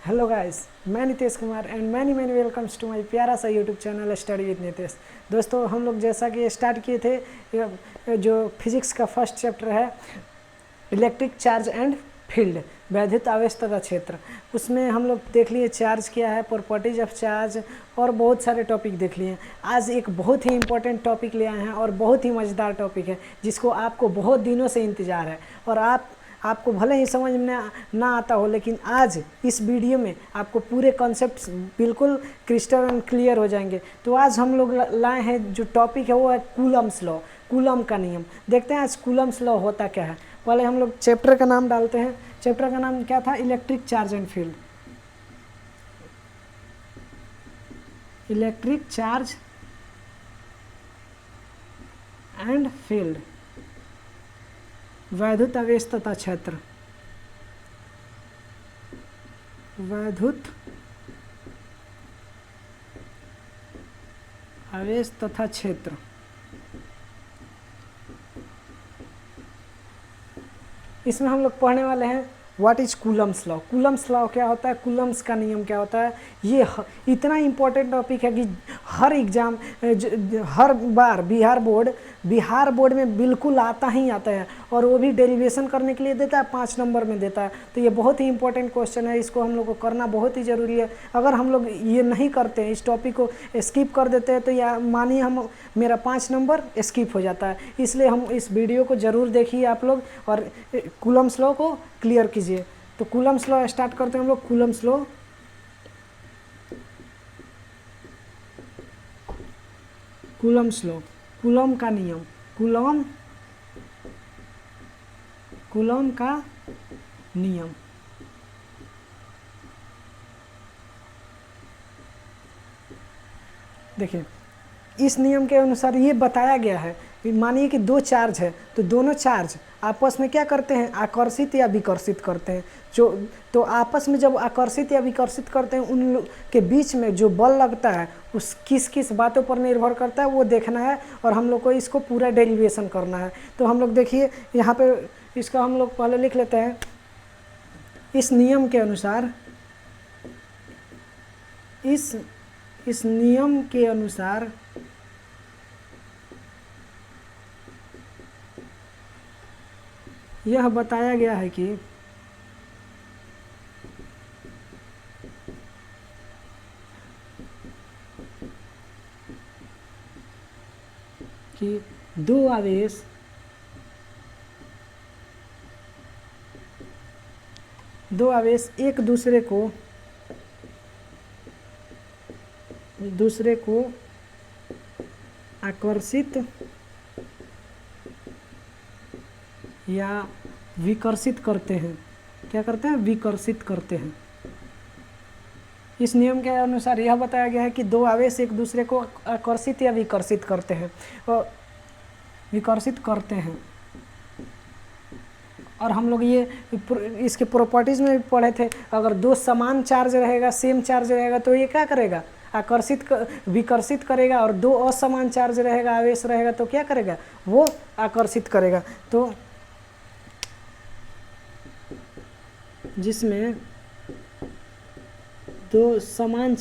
Hello guys, मैं Nitesh Kumar and many many welcomes to my प्यारा सा YouTube channel study with Nitesh. दोस्तों, हम लोग जैसा कि स्टार्ट किए थे जो फिजिक्स का फर्स्ट चैप्टर है इलेक्ट्रिक चार्ज एंड फील्ड, वैद्युत आवेश तथा क्षेत्र, उसमें हम लोग देख लिए चार्ज क्या है, प्रॉपर्टीज ऑफ चार्ज और बहुत सारे टॉपिक देख लिए। आज एक बहुत ही इंपॉर्टेंट टॉपिक ले आए हैं और बहुत ही मज़ेदार टॉपिक है जिसको आपको बहुत दिनों से इंतज़ार है और आपको भले ही समझ में ना आता हो, लेकिन आज इस वीडियो में आपको पूरे कॉन्सेप्ट्स बिल्कुल क्रिस्टल एंड क्लियर हो जाएंगे। तो आज हम लोग लाए हैं जो टॉपिक है वो है कूलम्स लॉ, कूलम का नियम। देखते हैं आज कूलम्स लॉ होता क्या है। पहले हम लोग चैप्टर का नाम डालते हैं। चैप्टर का नाम क्या था? Electric charge and field. Electric charge and field, वैद्युत आवेश तथा क्षेत्र। वैद्युत आवेश तथा क्षेत्र। इसमें हम लोग पढ़ने वाले हैं what is Coulomb's law. Coulomb's law क्या होता है, कूलम्स का नियम क्या होता है। ये इतना इम्पोर्टेंट टॉपिक है कि हर एग्ज़ाम हर बार बिहार बोर्ड में बिल्कुल आता ही आता है, और वो भी डेरिवेशन करने के लिए देता है, 5 नंबर में देता है। तो ये बहुत ही इंपॉर्टेंट क्वेश्चन है, इसको हम लोग को करना बहुत ही ज़रूरी है। अगर हम लोग ये नहीं करते हैं, इस टॉपिक को स्किप कर देते हैं, तो या मानिए मेरा 5 नंबर स्किप हो जाता है। इसलिए हम इस वीडियो को ज़रूर देखिए आप लोग और कूलम्स लॉ को क्लियर कीजिए। तो कूलम्स लॉ स्टार्ट करते हैं हम लोग। Coulomb's law, Coulomb's law, coulomb का नियम, कूलम का नियम। देखिए, इस नियम के अनुसार ये बताया गया है, मानिए कि 2 चार्ज है, तो दोनों चार्ज आपस में क्या करते हैं? आकर्षित या विकर्षित करते हैं। तो आपस में जब आकर्षित या विकर्षित करते हैं, उन लोग के बीच में जो बल लगता है उस किस किस बातों पर निर्भर करता है वो देखना है, और हम लोग को इसको पूरा डेरिवेशन करना है। तो हम लोग देखिए यहाँ पे इसका हम लोग पहले लिख लेते हैं। इस नियम के अनुसार, इस नियम के अनुसार यह बताया गया है कि दो आवेश एक दूसरे को आकर्षित या विकर्षित करते हैं। क्या करते हैं? विकर्षित करते हैं। इस नियम के अनुसार यह बताया गया है कि 2 आवेश एक दूसरे को आकर्षित या विकर्षित करते हैं, और हम लोग ये इसके प्रॉपर्टीज़ में भी पढ़े थे। अगर 2 समान चार्ज रहेगा, सेम चार्ज रहेगा, तो ये क्या करेगा? विकर्षित करेगा, और 2 असमान चार्ज रहेगा, आवेश रहेगा, तो क्या करेगा? वो आकर्षित करेगा। तो जिसमें 2 समान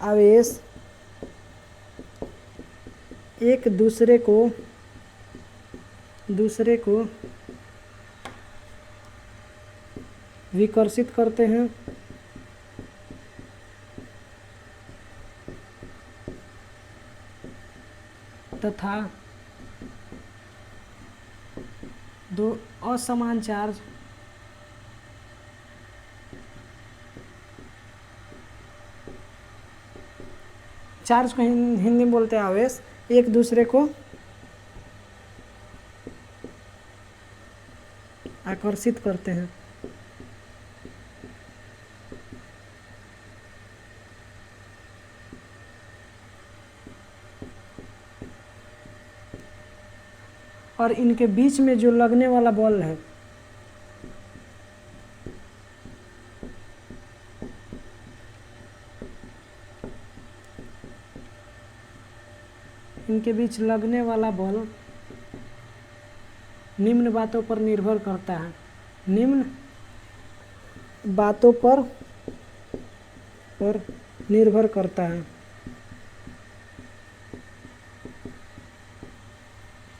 आवेश एक दूसरे को विकर्षित करते हैं तथा 2 असमान चार्ज को हिंदी में बोलते हैं आवेश, एक दूसरे को आकर्षित करते हैं। और इनके बीच में जो लगने वाला बल है, इनके बीच लगने वाला बल निम्न बातों पर निर्भर करता है। निम्न बातों पर निर्भर करता है।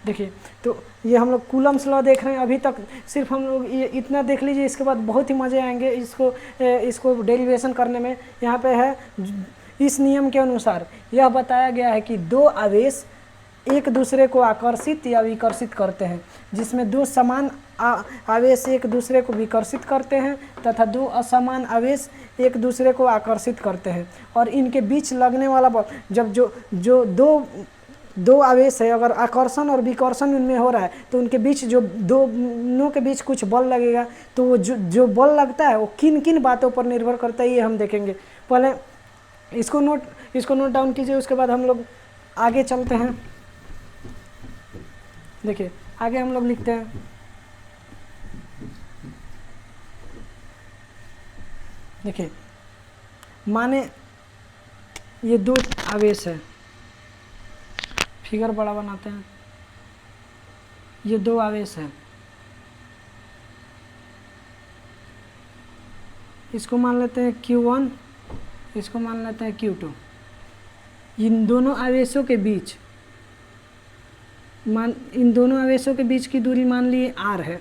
देखिए, तो ये हम लोग कूलम्स लॉ देख रहे हैं। अभी तक सिर्फ हम लोग ये इतना देख लीजिए, इसके बाद बहुत ही मज़े आएंगे इसको डेरिवेशन करने में। यहाँ पे है, इस नियम के अनुसार यह बताया गया है कि दो आवेश एक दूसरे को आकर्षित या विकर्षित करते हैं, जिसमें दो समान आवेश एक दूसरे को विकर्षित करते हैं तथा दो असमान आवेश एक दूसरे को आकर्षित करते हैं। और इनके बीच लगने वाला बल, जब जो दो आवेश है, अगर आकर्षण और विकर्षण उनमें हो रहा है तो उनके बीच जो दोनों के बीच कुछ बल लगेगा, तो वो जो बल लगता है वो किन किन बातों पर निर्भर करता है, ये हम देखेंगे। पहले इसको नोट डाउन कीजिए, उसके बाद हम लोग आगे चलते हैं। देखिए, आगे हम लोग लिखते हैं, देखिए माने ये दो आवेश है, फिगर बड़ा बनाते हैं, ये दो आवेश है, इसको मान लेते हैं Q1, इसको मान लेते हैं Q2। इन दोनों आवेशों के बीच की दूरी मान लिए R है।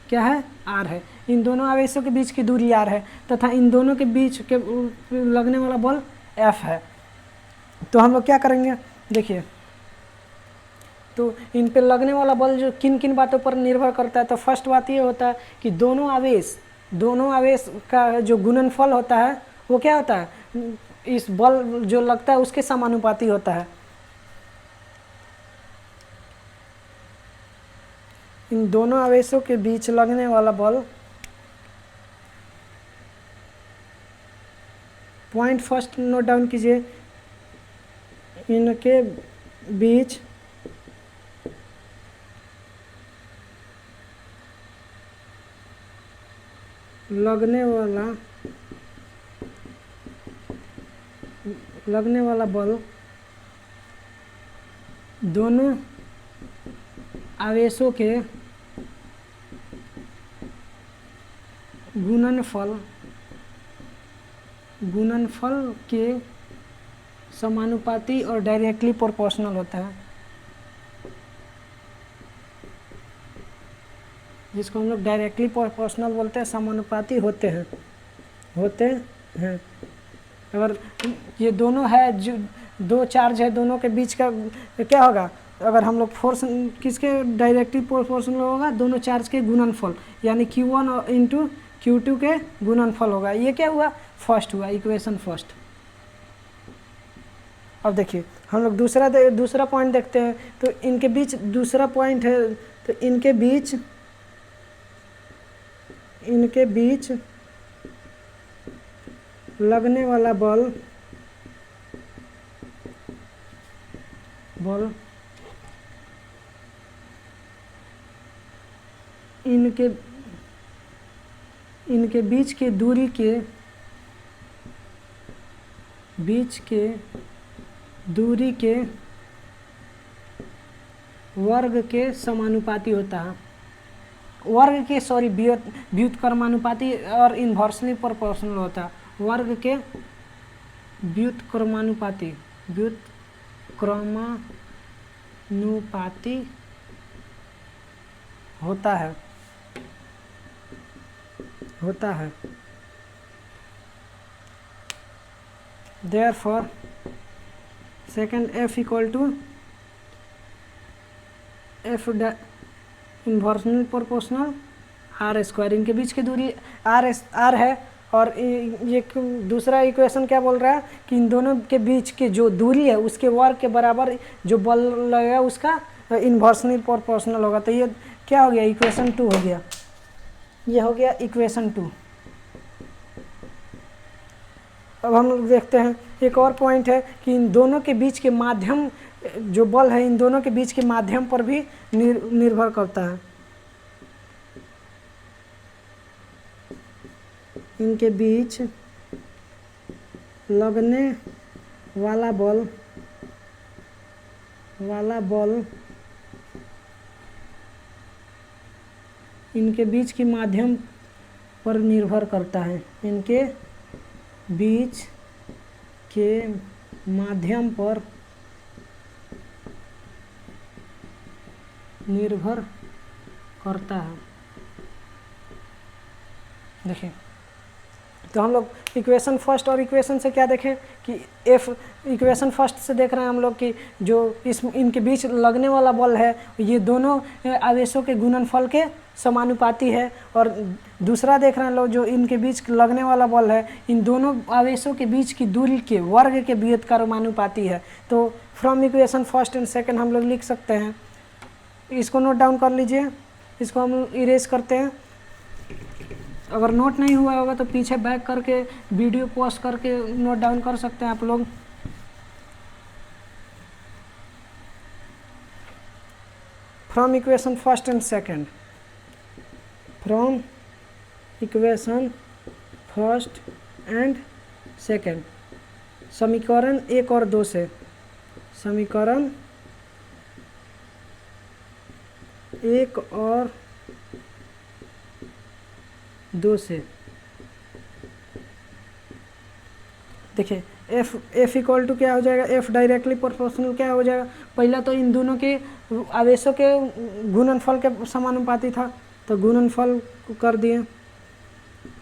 क्या है? R है। इन दोनों आवेशों के बीच की दूरी R है तथा इन दोनों के बीच के लगने वाला बल F है। तो हम लोग क्या करेंगे, देखिए, तो इन पे लगने वाला बल जो किन किन बातों पर निर्भर करता है, तो फर्स्ट बात ये होता है कि दोनों आवेश का जो गुणनफल होता है वो क्या होता है, इस बल जो लगता है उसके समानुपाती होता है। इन दोनों आवेशों के बीच लगने वाला बल, पॉइंट फर्स्ट नोट डाउन कीजिए, इनके बीच लगने वाला बल दोनों आवेशों के गुणनफल के समानुपाती और डायरेक्टली प्रोपोर्शनल होता है, जिसको हम लोग डायरेक्टली प्रोपोर्शनल बोलते हैं, समानुपाती होते हैं। अगर ये दोनों है, जो दो चार्ज है, दोनों के बीच का क्या होगा, अगर हम लोग फोर्स किसके डायरेक्टली प्रोपोर्शनल होगा, दोनों चार्ज के गुणनफल, यानी Q1 इंटू Q2 के गुणनफल होगा। ये क्या हुआ, फर्स्ट हुआ, इक्वेशन फर्स्ट। अब देखिए, हम लोग दूसरा पॉइंट देखते हैं। तो इनके बीच दूसरा पॉइंट है, तो इनके बीच लगने वाला बल इनके बीच के दूरी के वर्ग के समानुपाती होता है। व्युत्क्रमानुपाती और इन्वर्सली प्रोपोर्शनल होता है। वर्ग के व्युत्क्रमानुपाती होता है। Therefore, second F equal to F inversely proportional R²। इनके बीच की दूरी R है, और ये दूसरा इक्वेशन क्या बोल रहा है कि इन दोनों के बीच की जो दूरी है उसके वर्ग के बराबर जो बल लगेगा उसका इन्वर्सली प्रोपोर्शनल होगा। तो ये क्या हो गया, इक्वेशन 2 हो गया। ये हो गया इक्वेशन 2। अब हम लोग देखते हैं, एक और पॉइंट है कि इन दोनों के बीच के माध्यम जो बल है, इन दोनों के बीच के माध्यम पर भी निर्भर करता है। इनके बीच लगने वाला बल इनके बीच के माध्यम पर निर्भर करता है, इनके बीच के माध्यम पर निर्भर करता है। देखिए, तो हम लोग इक्वेशन फर्स्ट और इक्वेशन से क्या देखें कि इक्वेशन फर्स्ट से देख रहे हैं हम लोग कि जो इनके बीच लगने वाला बल है ये दोनों आवेशों के गुणनफल के समानुपाती है, और दूसरा देख रहे हैं लोग जो इनके बीच लगने वाला बल है इन दोनों आवेशों के बीच की दूरी के वर्ग के व्युत्क्रमानुपाती है। तो from equation first and second हम लोग लिख सकते हैं, इसको नोट डाउन कर लीजिए, इसको हम इरेज करते हैं। अगर नोट नहीं हुआ होगा तो पीछे बैक करके वीडियो पॉज करके नोट डाउन कर सकते हैं आप लोग। From equation first and second, from equation first and second, समीकरण 1 और 2 से, समीकरण 1 और 2 से देखिए F इक्वल टू क्या हो जाएगा, F डायरेक्टली प्रोपोर्शनल क्या हो जाएगा, पहला तो इन दोनों के आवेशों के गुणनफल के समानुपाती था तो गुणनफल कर दिए,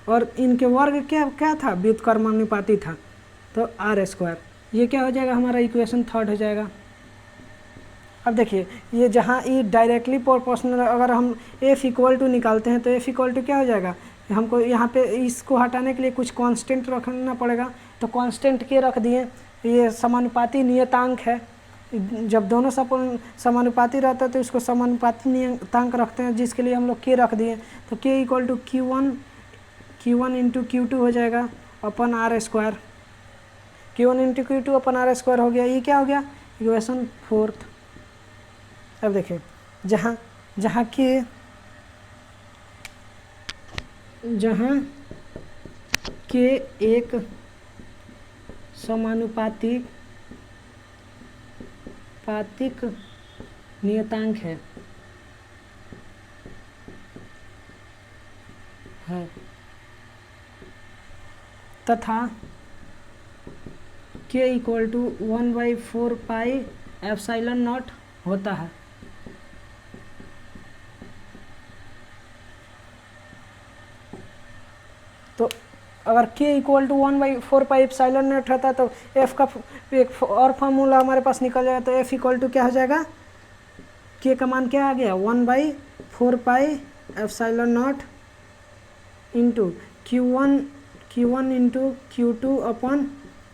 और इनके वर्ग क्या था, व्युत्क्रमानुपाती था तो R², ये क्या हो जाएगा हमारा इक्वेशन थर्ड हो जाएगा। अब देखिए ये जहाँ ये डायरेक्टली प्रोपोर्शनल, अगर हम F इक्वल टू निकालते हैं तो F इक्वल टू क्या हो जाएगा, हमको यहाँ पे इसको हटाने के लिए कुछ कांस्टेंट रखना पड़ेगा, तो कांस्टेंट के रख दिए, ये समानुपाती नियतांक है, जब दोनों समानुपाती रहता है तो इसको समानुपाती नियतांक रखते हैं, जिसके लिए हम लोग के रख दिए, तो के equal to Q1 into Q2 हो जाएगा अपन R², Q1 into Q2 upon R² हो गया, ये क्या हो गया इक्वेशन फोर्थ। अब देखिए जहाँ के एक समानुपातिक नियतांक है तथा k equal to 1/4 pi epsilon naught होता है, तो अगर k equal to 1/4 pi epsilon naught होता है तो f का एक और फार्मूला हमारे पास निकल जाएगा, तो f इक्वल टू क्या हो जाएगा, k का मान क्या आ गया 1/4 pi epsilon naught into Q1 into Q2 upon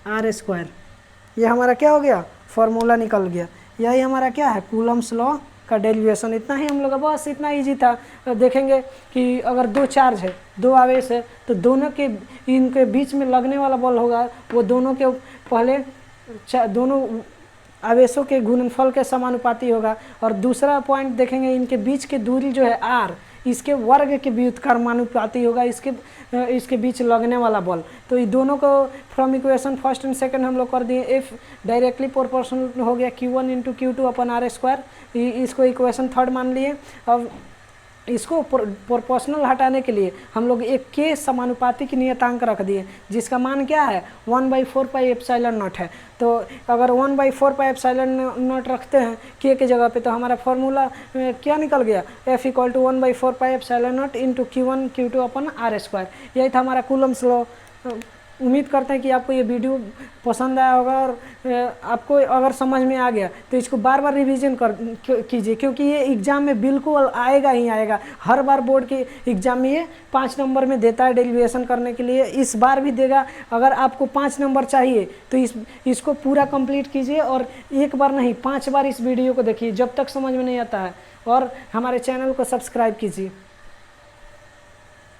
R², ये हमारा क्या हो गया फार्मूला निकल गया। यही हमारा क्या है कूलम्स लॉ का डेरिवेशन। इतना ही हम लोग, बस इतना इजी था। देखेंगे कि अगर दो चार्ज है, दो आवेश है, तो दोनों के इनके बीच में लगने वाला बल होगा वो दोनों के पहले दोनों आवेशों के गुणनफल के समानुपाती होगा, और दूसरा पॉइंट देखेंगे इनके बीच की दूरी जो है r, इसके वर्ग के व्युत्क्रमानुपाती होगा इसके बीच लगने वाला बल। तो ये दोनों को from equation first and second हम लोग कर दिए, F डायरेक्टली प्रोपोर्शनल हो गया Q1 into Q2 upon R², इसको इक्वेशन थर्ड मान लिए। अब इसको प्रोपोर्शनल हटाने के लिए हम लोग एक के समानुपातिक नियतांक रख दिए, जिसका मान क्या है 1/4 पाई एप्सिलॉन नॉट है। तो अगर 1/4 पाई एप्सिलॉन नॉट रखते हैं के जगह पे, तो हमारा फॉर्मूला क्या निकल गया, F equal to 1/4 pi epsilon naught into Q1 Q2 upon R²। यही था हमारा कूलम्स लॉ। उम्मीद करते हैं कि आपको ये वीडियो पसंद आया होगा, और आपको अगर समझ में आ गया तो इसको बार बार रिवीजन कीजिए, क्योंकि ये एग्ज़ाम में बिल्कुल आएगा ही आएगा। हर बार बोर्ड के एग्ज़ाम में ये 5 नंबर में देता है डेरिवेशन करने के लिए, इस बार भी देगा। अगर आपको 5 नंबर चाहिए तो इसको पूरा कंप्लीट कीजिए, और एक बार नहीं 5 बार इस वीडियो को देखिए जब तक समझ में नहीं आता है, और हमारे चैनल को सब्सक्राइब कीजिए।